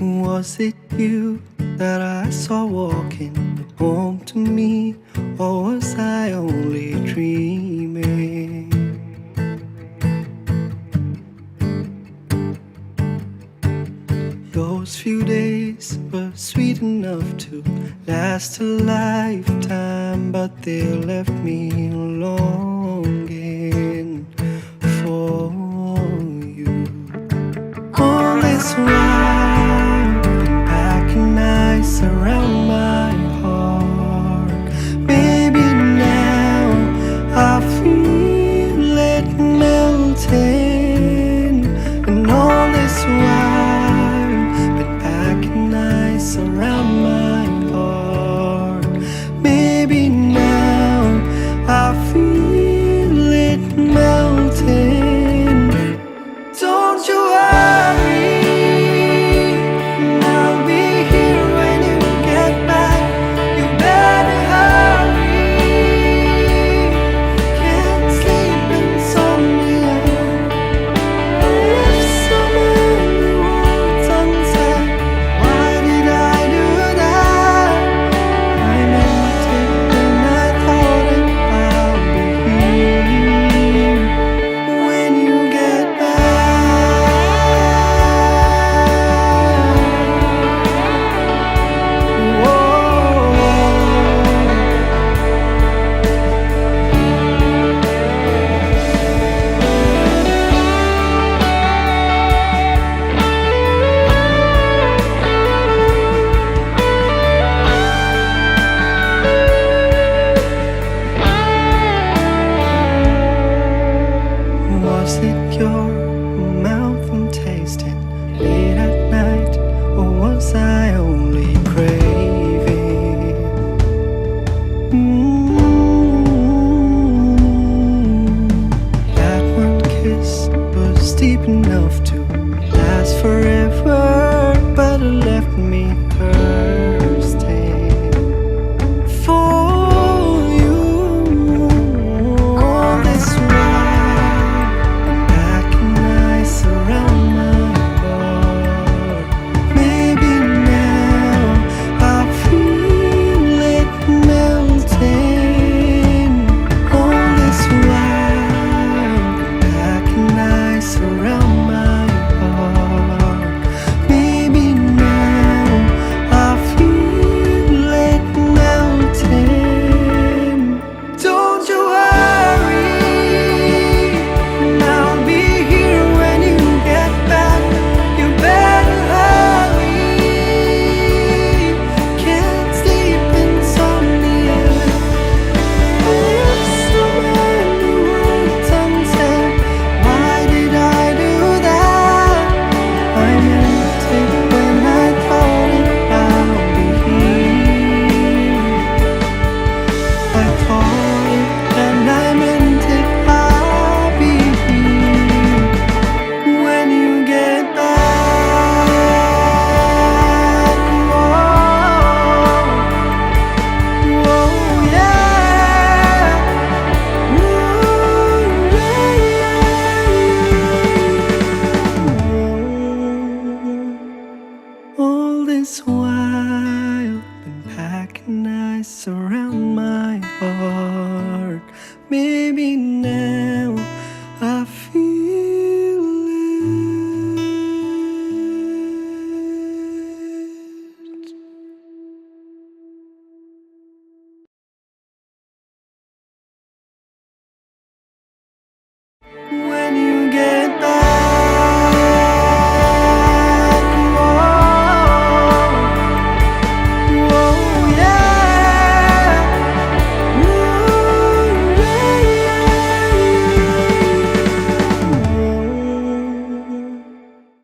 Was it you that I saw walking home to me, or was I only dreaming? Those few days were sweet enough to last a lifetime, but they left me longing for you. All this while, been packing ice around my heart. Baby, now I feel it melting. And all this while, been packing ice around my heart. Baby, now I feel it melting. Don't you worry, I'll be here when you get back. You better hurry. Can't sleep, insomnia. If someone wrote unsaid, why did I do that? I meant it when I thought I'll be here when you get back. Was it your mouth I'm tasting late at night, or was I only craving? That one kiss was deep enough to last forever, but it left me thirsty for you. All this while, packing ice around my heart. Maybe now I feel it melting. All this while, packing ice around my heart. Maybe now I feel it melting. Don't you worry, I'll be here when you get back. You better hurry. Can't sleep, insomnia. If someone wrote unsaid, why did I do that? I meant it when I thought I'll be here. I thought it and I meant it. I'll be here when you get back. Whoa, whoa, yeah. Ooh, yeah. All this while, been packing ice around my heart. Maybe